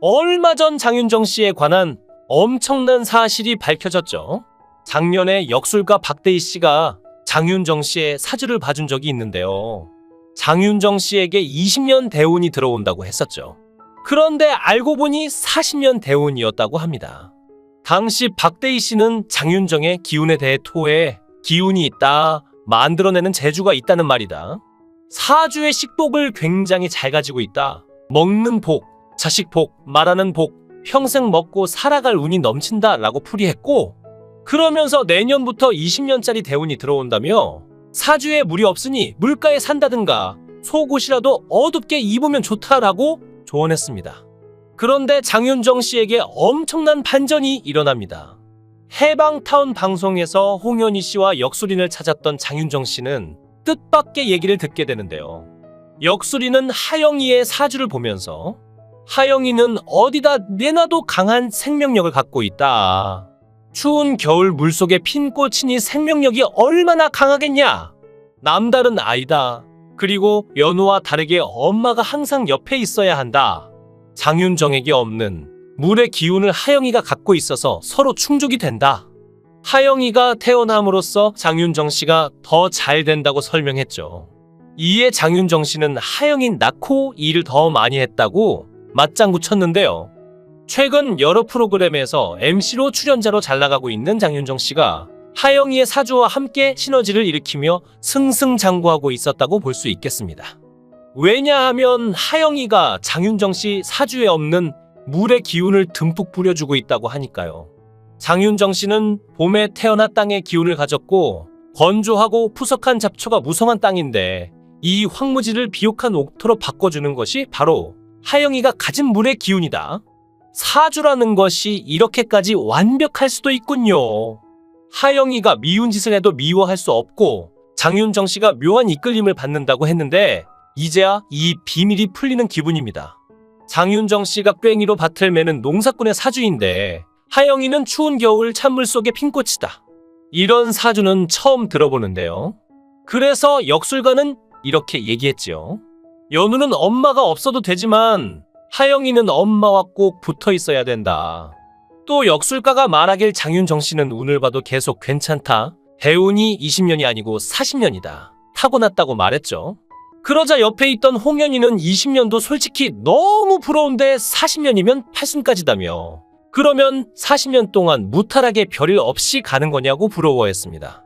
얼마 전 장윤정 씨에 관한 엄청난 사실이 밝혀졌죠. 작년에 역술가 박대희 씨가 장윤정 씨의 사주를 봐준 적이 있는데요. 장윤정 씨에게 20년 대운이 들어온다고 했었죠. 그런데 알고 보니 40년 대운이었다고 합니다. 당시 박대희 씨는 장윤정의 기운에 대해 토해 기운이 있다, 만들어내는 재주가 있다는 말이다. 사주의 식복을 굉장히 잘 가지고 있다. 먹는 복, 자식 복, 말하는 복, 평생 먹고 살아갈 운이 넘친다 라고 풀이했고, 그러면서 내년부터 20년짜리 대운이 들어온다며 사주에 물이 없으니 물가에 산다든가 속옷이라도 어둡게 입으면 좋다라고 조언했습니다. 그런데 장윤정 씨에게 엄청난 반전이 일어납니다. 해방타운 방송에서 홍현희 씨와 역술인을 찾았던 장윤정 씨는 뜻밖의 얘기를 듣게 되는데요. 역술인은 하영이의 사주를 보면서 하영이는 어디다 내놔도 강한 생명력을 갖고 있다. 추운 겨울 물속에 핀 꽃이니 생명력이 얼마나 강하겠냐? 남다른 아이다. 그리고 연우와 다르게 엄마가 항상 옆에 있어야 한다. 장윤정에게 없는 물의 기운을 하영이가 갖고 있어서 서로 충족이 된다. 하영이가 태어남으로써 장윤정 씨가 더 잘 된다고 설명했죠. 이에 장윤정 씨는 하영이 낳고 일을 더 많이 했다고 맞장구 쳤는데요. 최근 여러 프로그램에서 MC로 출연자로 잘 나가고 있는 장윤정 씨가 하영이의 사주와 함께 시너지를 일으키며 승승장구하고 있었다고 볼 수 있겠습니다. 왜냐하면 하영이가 장윤정 씨 사주에 없는 물의 기운을 듬뿍 부려주고 있다고 하니까요. 장윤정 씨는 봄에 태어나 땅의 기운을 가졌고 건조하고 푸석한 잡초가 무성한 땅인데 이 황무지를 비옥한 옥토로 바꿔주는 것이 바로 하영이가 가진 물의 기운이다. 사주라는 것이 이렇게까지 완벽할 수도 있군요. 하영이가 미운 짓을 해도 미워할 수 없고 장윤정 씨가 묘한 이끌림을 받는다고 했는데 이제야 이 비밀이 풀리는 기분입니다. 장윤정 씨가 괭이로 밭을 매는 농사꾼의 사주인데 하영이는 추운 겨울 찬물 속의 핀꽃이다. 이런 사주는 처음 들어보는데요. 그래서 역술가는 이렇게 얘기했지요. 연우는 엄마가 없어도 되지만 하영이는 엄마와 꼭 붙어 있어야 된다. 또 역술가가 말하길 장윤정 씨는 운을 봐도 계속 괜찮다. 대운이 20년이 아니고 40년이다. 타고났다고 말했죠. 그러자 옆에 있던 홍현희는 20년도 솔직히 너무 부러운데 40년이면 팔순까지다며. 그러면 40년 동안 무탈하게 별일 없이 가는 거냐고 부러워했습니다.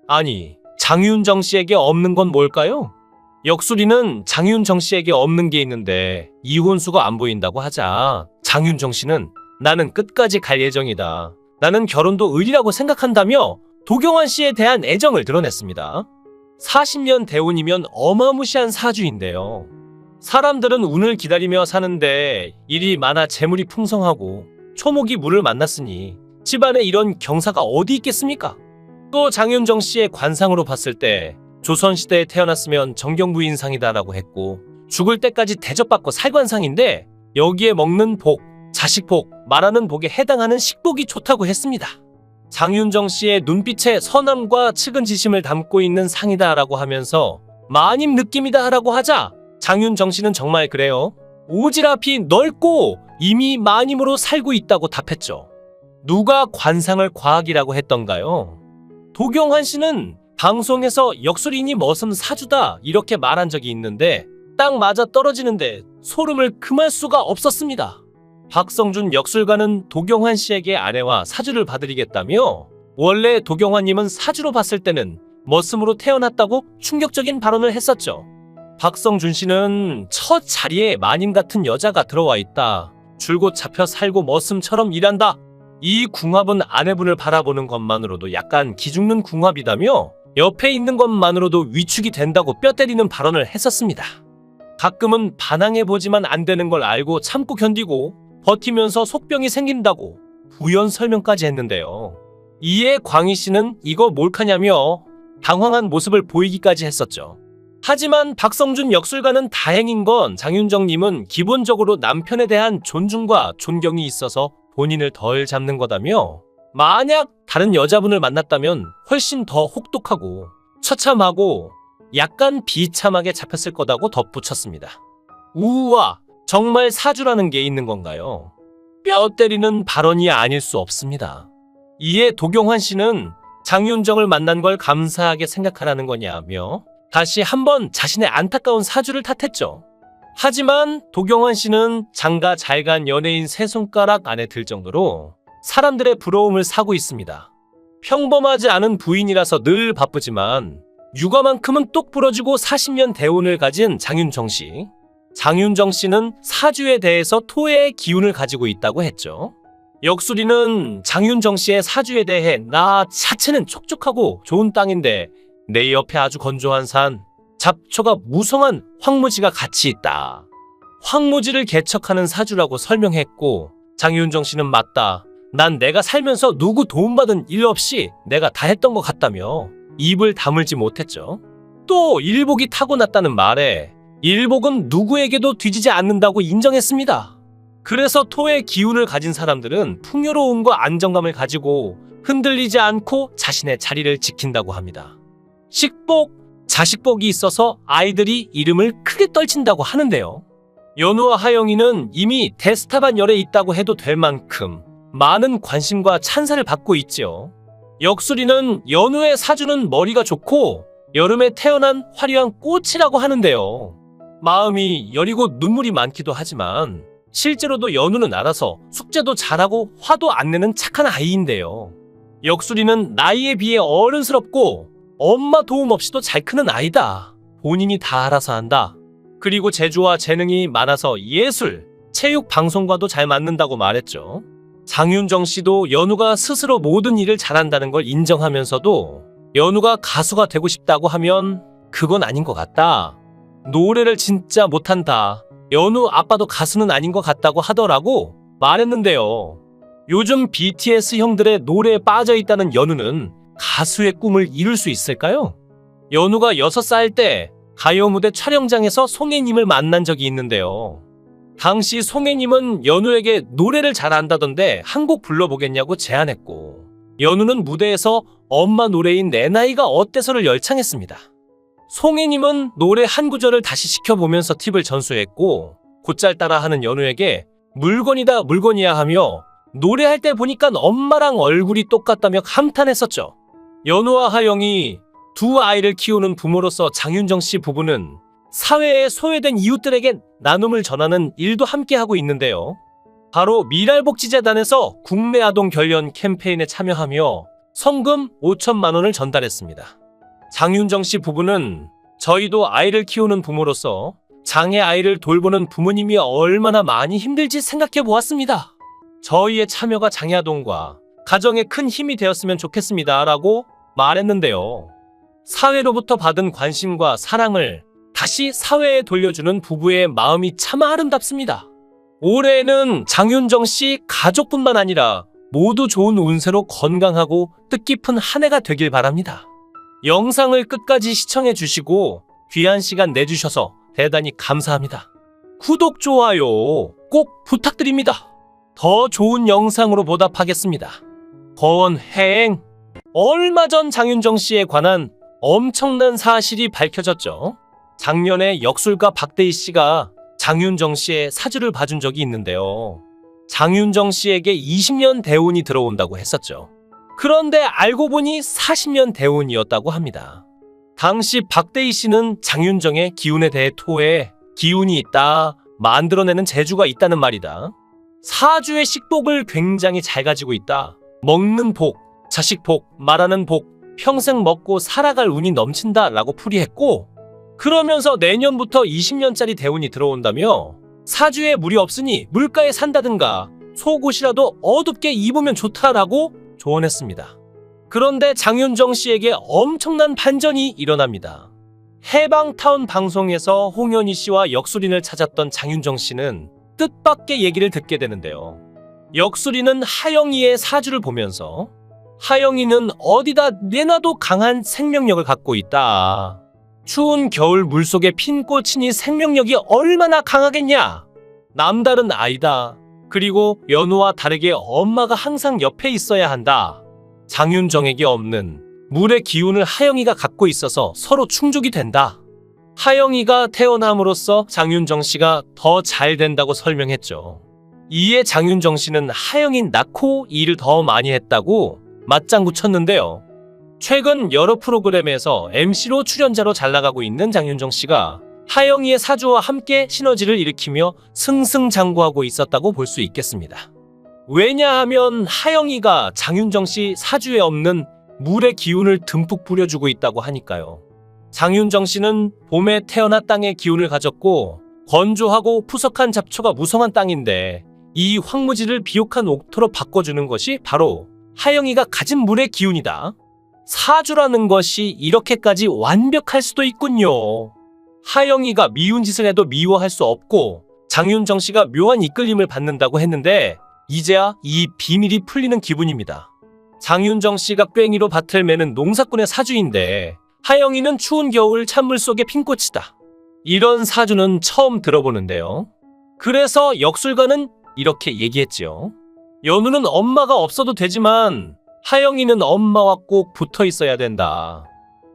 아니, 장윤정 씨에게 없는 건 뭘까요? 역술이는 장윤정 씨에게 없는 게 있는데 이혼수가 안 보인다고 하자 장윤정 씨는 나는 끝까지 갈 예정이다. 나는 결혼도 의리라고 생각한다며 도경환 씨에 대한 애정을 드러냈습니다. 40년 대운이면 어마무시한 사주인데요. 사람들은 운을 기다리며 사는데 일이 많아 재물이 풍성하고 초목이 물을 만났으니 집안에 이런 경사가 어디 있겠습니까? 또 장윤정 씨의 관상으로 봤을 때 조선시대에 태어났으면 정경부인상이다라고 했고 죽을 때까지 대접받고 살 관상인데 여기에 먹는 복, 자식 복, 말하는 복에 해당하는 식복이 좋다고 했습니다. 장윤정 씨의 눈빛에 선함과 측은지심을 담고 있는 상이다라고 하면서 마님 느낌이다라고 하자 장윤정 씨는 정말 그래요. 오지랖이 넓고 이미 마님으로 살고 있다고 답했죠. 누가 관상을 과학이라고 했던가요? 도경환 씨는 방송에서 역술인이 머슴 사주다 이렇게 말한 적이 있는데 딱 맞아 떨어지는데 소름을 금할 수가 없었습니다. 박성준 역술가는 도경환 씨에게 아내와 사주를 봐드리겠다며 원래 도경환님은 사주로 봤을 때는 머슴으로 태어났다고 충격적인 발언을 했었죠. 박성준 씨는 첫 자리에 마님 같은 여자가 들어와 있다. 줄곧 잡혀 살고 머슴처럼 일한다. 이 궁합은 아내분을 바라보는 것만으로도 약간 기죽는 궁합이다며 옆에 있는 것만으로도 위축이 된다고 뼈 때리는 발언을 했었습니다. 가끔은 반항해보지만 안 되는 걸 알고 참고 견디고 버티면서 속병이 생긴다고 부연 설명까지 했는데요. 이에 광희 씨는 이거 몰카냐며 당황한 모습을 보이기까지 했었죠. 하지만 박성준 역술가는 다행인 건 장윤정님은 기본적으로 남편에 대한 존중과 존경이 있어서 본인을 덜 잡는 거다며 만약 다른 여자분을 만났다면 훨씬 더 혹독하고 처참하고 약간 비참하게 잡혔을 거다고 덧붙였습니다. 우와, 정말 사주라는 게 있는 건가요? 뼈 때리는 발언이 아닐 수 없습니다. 이에 도경환 씨는 장윤정을 만난 걸 감사하게 생각하라는 거냐며 다시 한번 자신의 안타까운 사주를 탓했죠. 하지만 도경환 씨는 장가 잘 간 연예인 세 손가락 안에 들 정도로 사람들의 부러움을 사고 있습니다. 평범하지 않은 부인이라서 늘 바쁘지만 육아만큼은 똑 부러지고 40년 대운을 가진 장윤정 씨. 장윤정 씨는 사주에 대해서 토의 기운을 가지고 있다고 했죠. 역술이는 장윤정 씨의 사주에 대해 나 자체는 촉촉하고 좋은 땅인데 내 옆에 아주 건조한 산, 잡초가 무성한 황무지가 같이 있다. 황무지를 개척하는 사주라고 설명했고 장윤정 씨는 맞다. 난 내가 살면서 누구 도움받은 일 없이 내가 다 했던 것 같다며 입을 다물지 못했죠. 또 일복이 타고났다는 말에 일복은 누구에게도 뒤지지 않는다고 인정했습니다. 그래서 토의 기운을 가진 사람들은 풍요로움과 안정감을 가지고 흔들리지 않고 자신의 자리를 지킨다고 합니다. 식복, 자식복이 있어서 아이들이 이름을 크게 떨친다고 하는데요. 연우와 하영이는 이미 대스타반 열에 있다고 해도 될 만큼 많은 관심과 찬사를 받고 있지요. 역술이는 연우의 사주는 머리가 좋고 여름에 태어난 화려한 꽃이라고 하는데요. 마음이 여리고 눈물이 많기도 하지만 실제로도 연우는 알아서 숙제도 잘하고 화도 안 내는 착한 아이인데요. 역술이는 나이에 비해 어른스럽고 엄마 도움 없이도 잘 크는 아이다. 본인이 다 알아서 한다. 그리고 재주와 재능이 많아서 예술, 체육, 방송과도 잘 맞는다고 말했죠. 장윤정 씨도 연우가 스스로 모든 일을 잘한다는 걸 인정하면서도 연우가 가수가 되고 싶다고 하면 그건 아닌 것 같다. 노래를 진짜 못한다. 연우 아빠도 가수는 아닌 것 같다고 하더라고 말했는데요. 요즘 BTS 형들의 노래에 빠져있다는 연우는 가수의 꿈을 이룰 수 있을까요? 연우가 6살 때 가요 무대 촬영장에서 송혜님을 만난 적이 있는데요. 당시 송혜님은 연우에게 노래를 잘한다던데 한 곡 불러보겠냐고 제안했고 연우는 무대에서 엄마 노래인 내 나이가 어때서를 열창했습니다. 송혜님은 노래 한 구절을 다시 시켜보면서 팁을 전수했고 곧잘 따라하는 연우에게 물건이다 물건이야 하며 노래할 때 보니까 엄마랑 얼굴이 똑같다며 감탄했었죠. 연우와 하영이 두 아이를 키우는 부모로서 장윤정 씨 부부는 사회에 소외된 이웃들에게 나눔을 전하는 일도 함께하고 있는데요. 바로 미랄복지재단에서 국내 아동 결연 캠페인에 참여하며 성금 5천만 원을 전달했습니다. 장윤정 씨 부부는 저희도 아이를 키우는 부모로서 장애 아이를 돌보는 부모님이 얼마나 많이 힘들지 생각해 보았습니다. 저희의 참여가 장애아동과 가정에 큰 힘이 되었으면 좋겠습니다. 라고 말했는데요. 사회로부터 받은 관심과 사랑을 다시 사회에 돌려주는 부부의 마음이 참 아름답습니다. 올해는 장윤정 씨 가족뿐만 아니라 모두 좋은 운세로 건강하고 뜻깊은 한 해가 되길 바랍니다. 영상을 끝까지 시청해 주시고 귀한 시간 내주셔서 대단히 감사합니다. 구독, 좋아요 꼭 부탁드립니다. 더 좋은 영상으로 보답하겠습니다. 권행. 얼마 전 장윤정 씨에 관한 엄청난 사실이 밝혀졌죠. 작년에 역술가 박대희 씨가 장윤정 씨의 사주를 봐준 적이 있는데요. 장윤정 씨에게 20년 대운이 들어온다고 했었죠. 그런데 알고 보니 40년 대운이었다고 합니다. 당시 박대희 씨는 장윤정의 기운에 대해 토에 기운이 있다, 만들어내는 재주가 있다는 말이다. 사주의 식복을 굉장히 잘 가지고 있다. 먹는 복, 자식 복, 말하는 복, 평생 먹고 살아갈 운이 넘친다 라고 풀이했고 그러면서 내년부터 20년짜리 대운이 들어온다며 사주에 물이 없으니 물가에 산다든가 속옷이라도 어둡게 입으면 좋다라고 조언했습니다. 그런데 장윤정 씨에게 엄청난 반전이 일어납니다. 해방타운 방송에서 홍현희 씨와 역술인을 찾았던 장윤정 씨는 뜻밖의 얘기를 듣게 되는데요. 역술인은 하영이의 사주를 보면서 하영이는 어디다 내놔도 강한 생명력을 갖고 있다. 추운 겨울 물속에 핀 꽃이니 생명력이 얼마나 강하겠냐. 남다른 아이다. 그리고 연우와 다르게 엄마가 항상 옆에 있어야 한다. 장윤정에게 없는 물의 기운을 하영이가 갖고 있어서 서로 충족이 된다. 하영이가 태어남으로써 장윤정 씨가 더 잘 된다고 설명했죠. 이에 장윤정 씨는 하영이 낳고 일을 더 많이 했다고 맞장구 쳤는데요. 최근 여러 프로그램에서 MC로 출연자로 잘 나가고 있는 장윤정 씨가 하영이의 사주와 함께 시너지를 일으키며 승승장구하고 있었다고 볼 수 있겠습니다. 왜냐하면 하영이가 장윤정 씨 사주에 없는 물의 기운을 듬뿍 부려주고 있다고 하니까요. 장윤정 씨는 봄에 태어나 땅의 기운을 가졌고 건조하고 푸석한 잡초가 무성한 땅인데 이 황무지를 비옥한 옥토로 바꿔주는 것이 바로 하영이가 가진 물의 기운이다. 사주라는 것이 이렇게까지 완벽할 수도 있군요. 하영이가 미운 짓을 해도 미워할 수 없고 장윤정 씨가 묘한 이끌림을 받는다고 했는데 이제야 이 비밀이 풀리는 기분입니다. 장윤정 씨가 꽹이로 밭을 매는 농사꾼의 사주인데 하영이는 추운 겨울 찬물 속의 핀꽃이다. 이런 사주는 처음 들어보는데요. 그래서 역술가는 이렇게 얘기했지요. 연우는 엄마가 없어도 되지만 하영이는 엄마와 꼭 붙어 있어야 된다.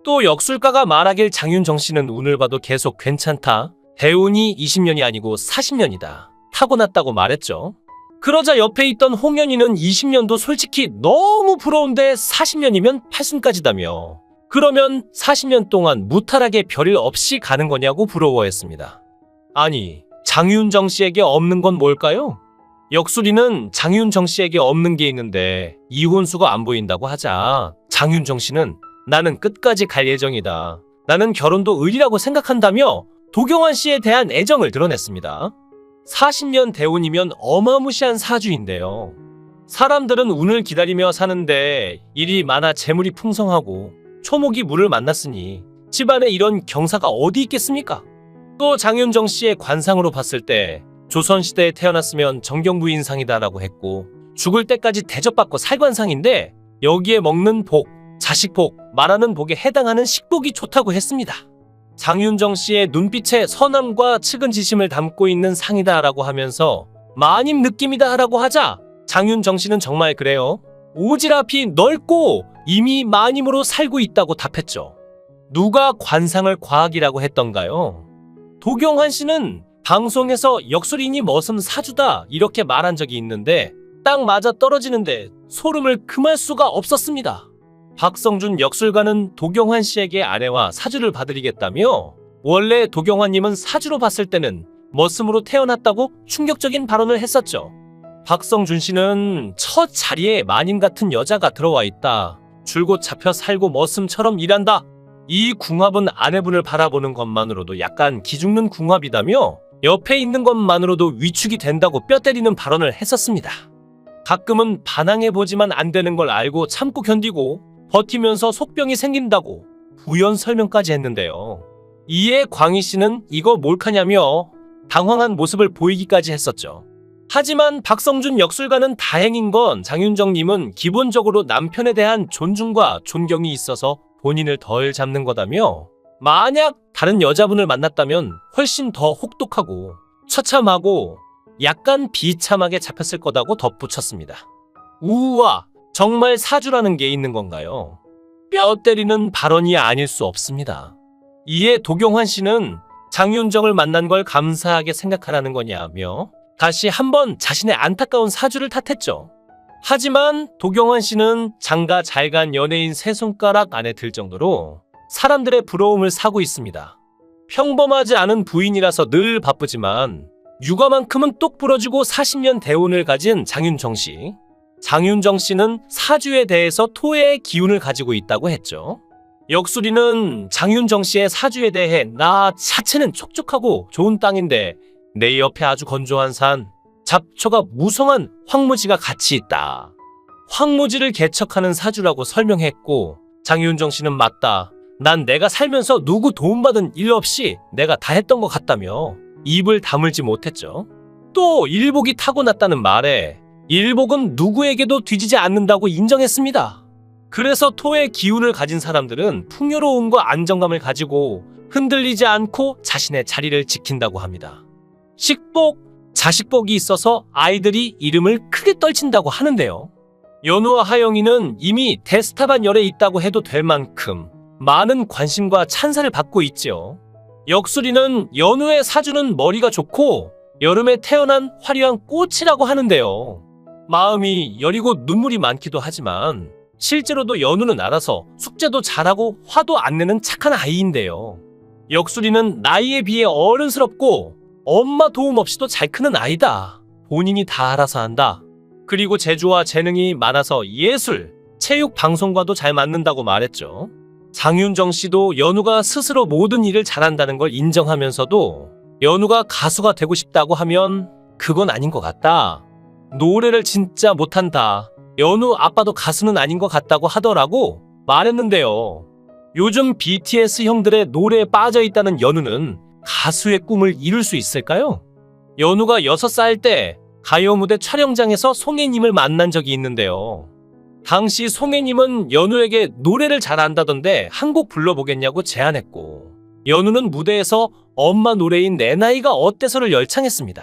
또 역술가가 말하길 장윤정 씨는 운을 봐도 계속 괜찮다. 대운이 20년이 아니고 40년이다. 타고났다고 말했죠. 그러자 옆에 있던 홍연이는 20년도 솔직히 너무 부러운데 40년이면 팔순까지다며. 그러면 40년 동안 무탈하게 별일 없이 가는 거냐고 부러워했습니다. 아니, 장윤정 씨에게 없는 건 뭘까요? 역술이는 장윤정 씨에게 없는 게 있는데 이혼수가 안 보인다고 하자 장윤정 씨는 나는 끝까지 갈 예정이다. 나는 결혼도 의리라고 생각한다며 도경환 씨에 대한 애정을 드러냈습니다. 40년 대운이면 어마무시한 사주인데요. 사람들은 운을 기다리며 사는데 일이 많아 재물이 풍성하고 초목이 물을 만났으니 집안에 이런 경사가 어디 있겠습니까? 또 장윤정 씨의 관상으로 봤을 때 조선시대에 태어났으면 정경부인상이다라고 했고 죽을 때까지 대접받고 살 관상인데 여기에 먹는 복, 자식복, 말하는 복에 해당하는 식복이 좋다고 했습니다. 장윤정 씨의 눈빛에 선함과 측은지심을 담고 있는 상이다라고 하면서 마님 느낌이다라고 하자 장윤정 씨는 정말 그래요. 오지랖이 넓고 이미 마님으로 살고 있다고 답했죠. 누가 관상을 과학이라고 했던가요? 도경환 씨는 방송에서 역술인이 머슴 사주다 이렇게 말한 적이 있는데 딱 맞아 떨어지는데 소름을 금할 수가 없었습니다. 박성준 역술가는 도경환 씨에게 아내와 사주를 봐드리겠다며 원래 도경환님은 사주로 봤을 때는 머슴으로 태어났다고 충격적인 발언을 했었죠. 박성준 씨는 첫 자리에 마님 같은 여자가 들어와 있다. 줄곧 잡혀 살고 머슴처럼 일한다. 이 궁합은 아내분을 바라보는 것만으로도 약간 기죽는 궁합이다며 옆에 있는 것만으로도 위축이 된다고 뼈 때리는 발언을 했었습니다. 가끔은 반항해보지만 안 되는 걸 알고 참고 견디고 버티면서 속병이 생긴다고 부연 설명까지 했는데요. 이에 광희 씨는 이거 몰카냐며 당황한 모습을 보이기까지 했었죠. 하지만 박성준 역술가는 다행인 건 장윤정님은 기본적으로 남편에 대한 존중과 존경이 있어서 본인을 덜 잡는 거다며 만약 다른 여자분을 만났다면 훨씬 더 혹독하고 처참하고 약간 비참하게 잡혔을 거다고 덧붙였습니다. 우와, 정말 사주라는 게 있는 건가요? 뼈 때리는 발언이 아닐 수 없습니다. 이에 도경환 씨는 장윤정을 만난 걸 감사하게 생각하라는 거냐며 다시 한번 자신의 안타까운 사주를 탓했죠. 하지만 도경환 씨는 장가 잘 간 연예인 세 손가락 안에 들 정도로 사람들의 부러움을 사고 있습니다. 평범하지 않은 부인이라서 늘 바쁘지만 육아만큼은 똑 부러지고 40년 대운을 가진 장윤정 씨. 장윤정 씨는 사주에 대해서 토의 기운을 가지고 있다고 했죠. 역술이는 장윤정 씨의 사주에 대해 나 자체는 촉촉하고 좋은 땅인데 내 옆에 아주 건조한 산, 잡초가 무성한 황무지가 같이 있다. 황무지를 개척하는 사주라고 설명했고 장윤정 씨는 맞다. 난 내가 살면서 누구 도움받은 일 없이 내가 다 했던 것 같다며 입을 다물지 못했죠. 또 일복이 타고났다는 말에 일복은 누구에게도 뒤지지 않는다고 인정했습니다. 그래서 토의 기운을 가진 사람들은 풍요로움과 안정감을 가지고 흔들리지 않고 자신의 자리를 지킨다고 합니다. 식복, 자식복이 있어서 아이들이 이름을 크게 떨친다고 하는데요. 연우와 하영이는 이미 데스타반 열에 있다고 해도 될 만큼 많은 관심과 찬사를 받고 있지요. 역술이는 연우의 사주는 머리가 좋고 여름에 태어난 화려한 꽃이라고 하는데요. 마음이 여리고 눈물이 많기도 하지만 실제로도 연우는 알아서 숙제도 잘하고 화도 안 내는 착한 아이인데요. 역술이는 나이에 비해 어른스럽고 엄마 도움 없이도 잘 크는 아이다. 본인이 다 알아서 한다. 그리고 재주와 재능이 많아서 예술, 체육 방송과도 잘 맞는다고 말했죠. 장윤정 씨도 연우가 스스로 모든 일을 잘한다는 걸 인정하면서도 연우가 가수가 되고 싶다고 하면 그건 아닌 것 같다. 노래를 진짜 못한다. 연우 아빠도 가수는 아닌 것 같다고 하더라고 말했는데요. 요즘 BTS 형들의 노래에 빠져 있다는 연우는 가수의 꿈을 이룰 수 있을까요? 연우가 6살 때 가요 무대 촬영장에서 송혜님을 만난 적이 있는데요. 당시 송혜님은 연우에게 노래를 잘한다던데 한 곡 불러보겠냐고 제안했고 연우는 무대에서 엄마 노래인 내 나이가 어때서를 열창했습니다.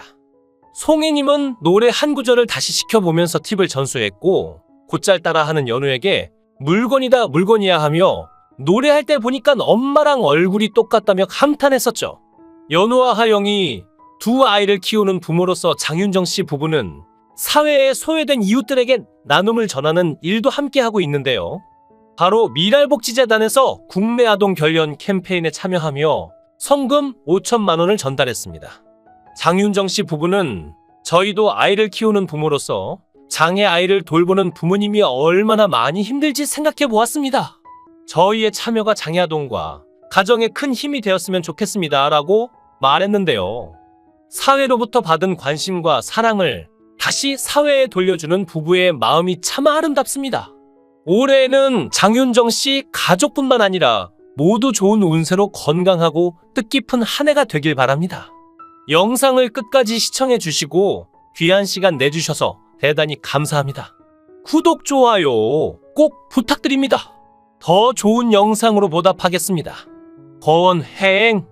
송혜님은 노래 한 구절을 다시 시켜보면서 팁을 전수했고 곧잘 따라하는 연우에게 물건이다 물건이야 하며 노래할 때 보니까 엄마랑 얼굴이 똑같다며 감탄했었죠. 연우와 하영이 두 아이를 키우는 부모로서 장윤정 씨 부부는 사회에 소외된 이웃들에게 나눔을 전하는 일도 함께하고 있는데요. 바로 미랄복지재단에서 국내 아동 결연 캠페인에 참여하며 성금 5천만 원을 전달했습니다. 장윤정 씨 부부는 저희도 아이를 키우는 부모로서 장애 아이를 돌보는 부모님이 얼마나 많이 힘들지 생각해 보았습니다. 저희의 참여가 장애아동과 가정에 큰 힘이 되었으면 좋겠습니다. 라고 말했는데요. 사회로부터 받은 관심과 사랑을 다시 사회에 돌려주는 부부의 마음이 참 아름답습니다. 올해는 장윤정 씨 가족뿐만 아니라 모두 좋은 운세로 건강하고 뜻깊은 한 해가 되길 바랍니다. 영상을 끝까지 시청해 주시고 귀한 시간 내주셔서 대단히 감사합니다. 구독, 좋아요 꼭 부탁드립니다. 더 좋은 영상으로 보답하겠습니다. 권행